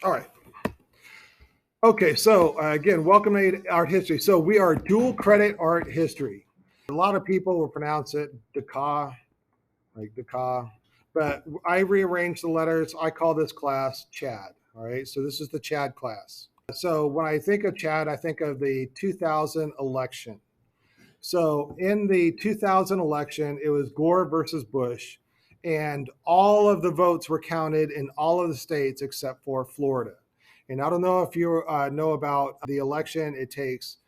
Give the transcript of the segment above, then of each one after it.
All right. Okay, so again, welcome to art history. So we are dual credit art history. A lot of people will pronounce it Dakar, like Dakar, but I rearranged the letters. I call this class Chad. All right, so this is the Chad class. So when I think of Chad, I think of the 2000 election. So in the 2000 election, it was Gore versus Bush, and all of the votes were counted in all of the states except for Florida. And I don't know if you know about the election, it takes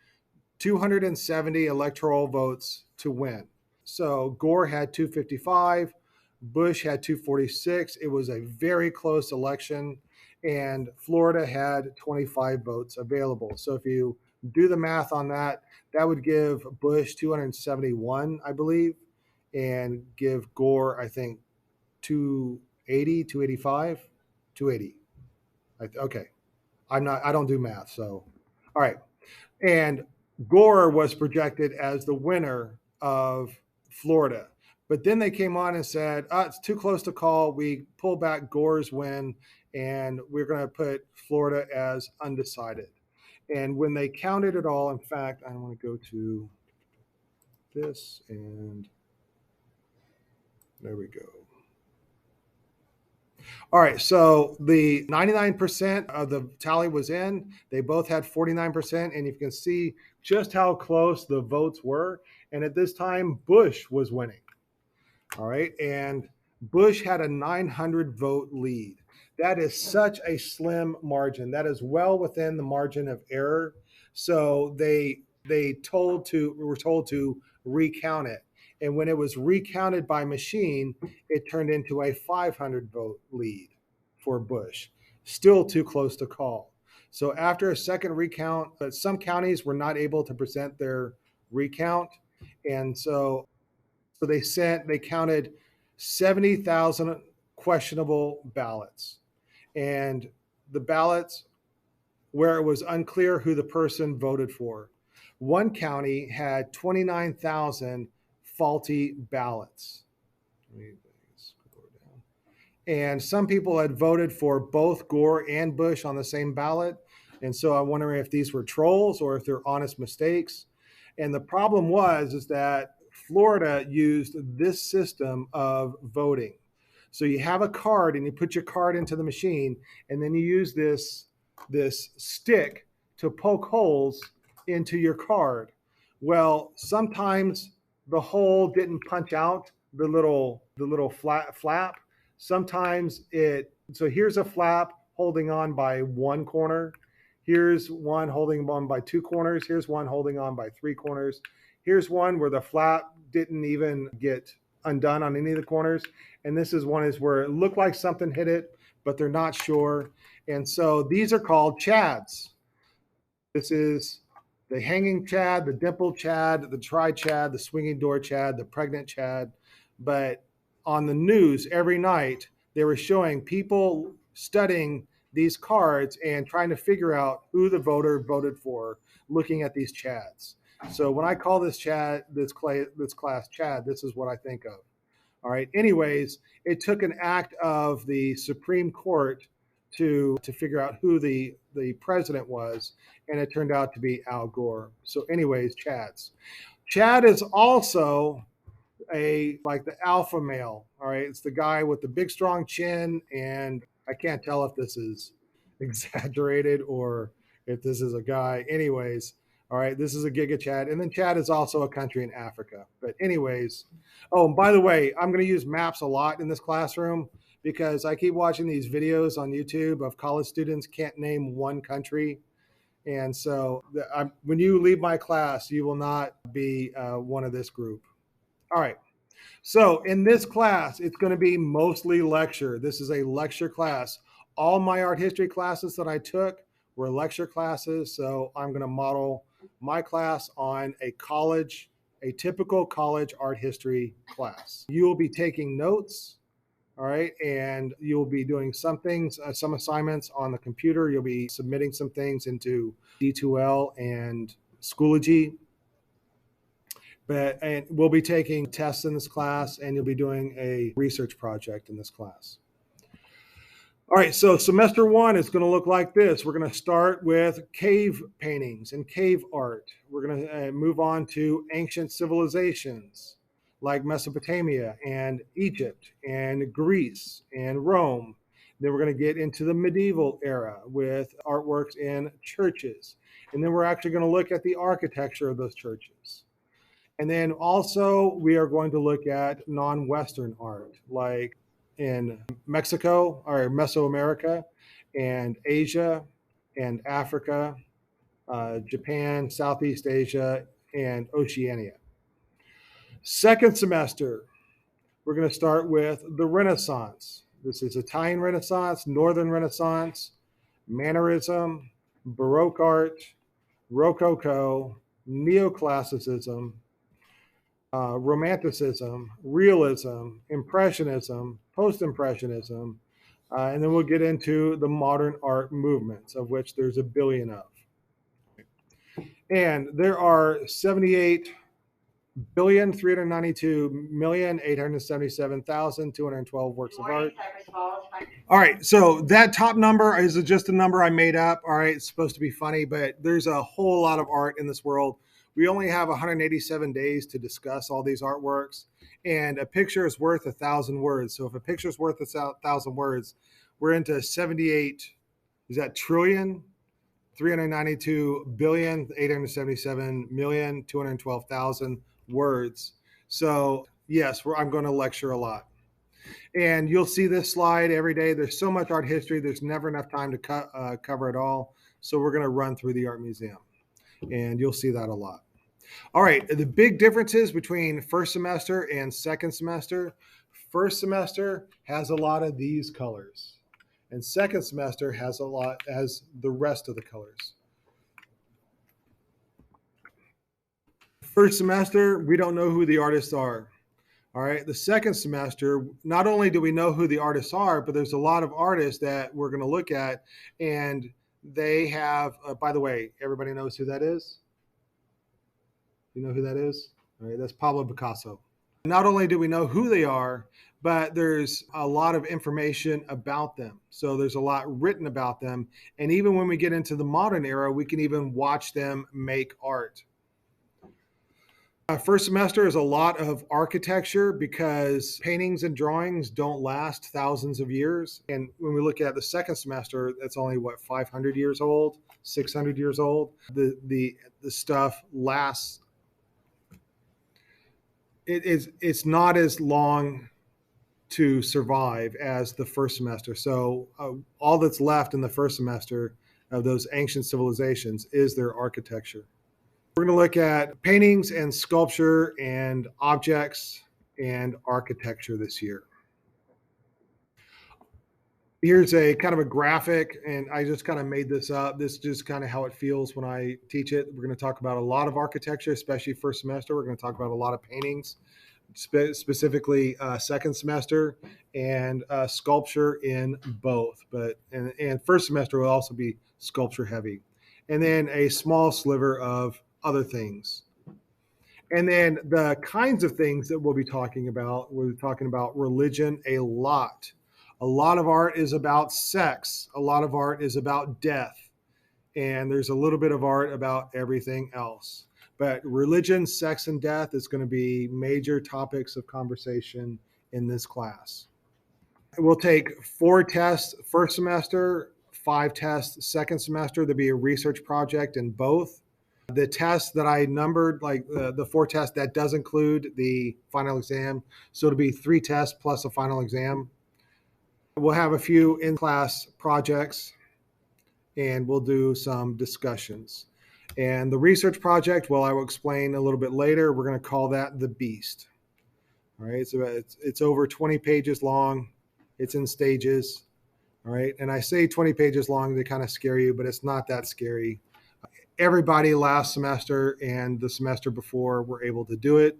270 electoral votes to win. So Gore had 255, Bush had 246. It was a very close election, and Florida had 25 votes available. So if you do the math on that, that would give Bush 271, I believe, and give Gore, I think, 280, 285, 280. Okay. I don't do math. So, all right. And Gore was projected as the winner of Florida. But then they came on and said, it's too close to call. We pull back Gore's win and we're going to put Florida as undecided. And when they counted it all, in fact, I want to go to this and there we go. All right, so the 99% of the tally was in. They both had 49%, and you can see just how close the votes were. And at this time, Bush was winning. All right, and Bush had a 900 vote lead. That is such a slim margin. That is well within the margin of error. So were told to recount it. And when it was recounted by machine, it turned into a 500 vote lead for Bush. Still too close to call. So after a second recount, some counties were not able to present their recount. And so they counted 70,000 questionable ballots. And the ballots where it was unclear who the person voted for. One county had 29,000 faulty ballots. And some people had voted for both Gore and Bush on the same ballot. And so I'm wondering if these were trolls or if they're honest mistakes. And the problem is that Florida used this system of voting. So you have a card and you put your card into the machine, and then you use this stick to poke holes into your card. Well, sometimes the hole didn't punch out the little flap. Sometimes so here's a flap holding on by one corner. Here's one holding on by two corners. Here's one holding on by three corners. Here's one where the flap didn't even get undone on any of the corners. And this is one is where it looked like something hit it, but they're not sure. And so these are called chads. This is the hanging chad, the dimpled chad, the tri chad, the swinging door chad, the pregnant chad. But on the news every night, they were showing people studying these cards and trying to figure out who the voter voted for, looking at these chads. So when I call this class Chad, this is what I think of. All right. Anyways, it took an act of the Supreme Court to figure out who the president was, and it turned out to be Al Gore. So, anyways, Chad's. Chad is also a like the alpha male. All right, it's the guy with the big strong chin, and I can't tell if this is exaggerated or if this is a guy. Anyways, all right, this is a Giga Chad, and then Chad is also a country in Africa. But anyways, oh, and by the way, I'm going to use maps a lot in this classroom because I keep watching these videos on YouTube of college students can't name one country. And so when you leave my class, you will not be one of this group. All right. So in this class, it's going to be mostly lecture. This is a lecture class. All my art history classes that I took were lecture classes. So I'm going to model my class on a typical college art history class. You will be taking notes. All right. And you'll be doing some things, some assignments on the computer. You'll be submitting some things into D2L and Schoology. And we'll be taking tests in this class, and you'll be doing a research project in this class. All right, so semester one is going to look like this. We're going to start with cave paintings and cave art. We're going to move on to ancient civilizations like Mesopotamia and Egypt and Greece and Rome. Then we're going to get into the medieval era with artworks in churches. And then we're actually going to look at the architecture of those churches. And then also, we are going to look at non Western art, like in Mexico or Mesoamerica and Asia and Africa, Japan, Southeast Asia, and Oceania. Second semester, we're going to start with the Renaissance. This is Italian Renaissance, Northern Renaissance, Mannerism, Baroque art, Rococo, Neoclassicism, Romanticism, Realism, Impressionism, Post Impressionism, and then we'll get into the modern art movements, of which there's a billion of. And there are 78,392,877,212 works of art. All right, so that top number is just a number I made up. All right, it's supposed to be funny, but there's a whole lot of art in this world. We only have 187 days to discuss all these artworks, and a picture is worth 1,000 words. So if a picture is worth 1,000 words, we're into 78. Is that trillion? 392,877,212,000 words. So yes, I'm going to lecture a lot. And you'll see this slide every day. There's so much art history. There's never enough time to cover it all. So we're going to run through the art museum, and you'll see that a lot. All right, the big differences between first semester and second semester. First semester has a lot of these colors, and second semester has the rest of the colors. First semester, we don't know who the artists are. All right. The second semester, not only do we know who the artists are, but there's a lot of artists that we're going to look at, and they have. By the way, everybody knows who that is. You know who that is? All right, that's Pablo Picasso. Not only do we know who they are, but there's a lot of information about them. So there's a lot written about them, and even when we get into the modern era, we can even watch them make art. First semester is a lot of architecture because paintings and drawings don't last thousands of years. And when we look at the second semester, that's only 500 years old, 600 years old. The stuff lasts. It's not as long to survive as the first semester. So all that's left in the first semester of those ancient civilizations is their architecture. We're going to look at paintings and sculpture and objects and architecture this year. Here's a kind of a graphic, and I just kind of made this up. This is just kind of how it feels when I teach it. We're going to talk about a lot of architecture, especially first semester. We're going to talk about a lot of paintings, specifically second semester, and sculpture in both. And first semester will also be sculpture heavy, and then a small sliver of other things. And then the kinds of things that we'll be talking about, we're talking about religion a lot. A lot of art is about sex. A lot of art is about death. And there's a little bit of art about everything else. But religion, sex, and death is going to be major topics of conversation in this class. We'll take 4 tests first semester, 5 tests second semester. There'll be a research project in both. The tests that I numbered, like the 4 tests, that does include the final exam. So it'll be 3 tests plus a final exam. We'll have a few in-class projects, and we'll do some discussions. And the research project, well, I will explain a little bit later. We're going to call that the Beast. All right, so it's over 20 pages long. It's in stages. All right, and I say 20 pages long to kind of scare you, but it's not that scary. Everybody last semester and the semester before were able to do it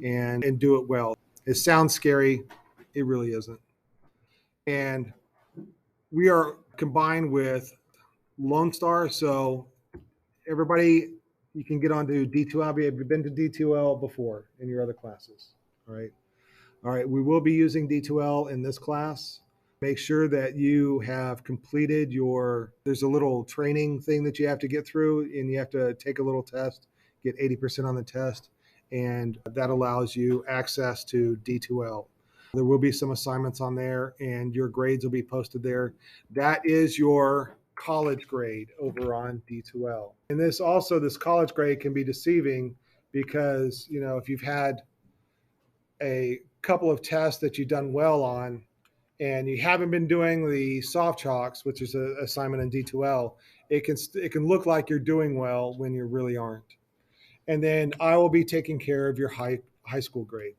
and do it well. It sounds scary. It really isn't. And we are combined with Lone Star. So everybody, you can get onto D2L. Have you been to D2L before in your other classes? All right. All right. We will be using D2L in this class. Make sure that you have completed there's a little training thing that you have to get through, and you have to take a little test, get 80% on the test, and that allows you access to D2L. There will be some assignments on there, and your grades will be posted there. That is your college grade over on D2L. And this college grade can be deceiving because, if you've had a couple of tests that you've done well on, and you haven't been doing the soft chalks, which is an assignment in D2L, it can look like you're doing well when you really aren't. And then I will be taking care of your high school grade.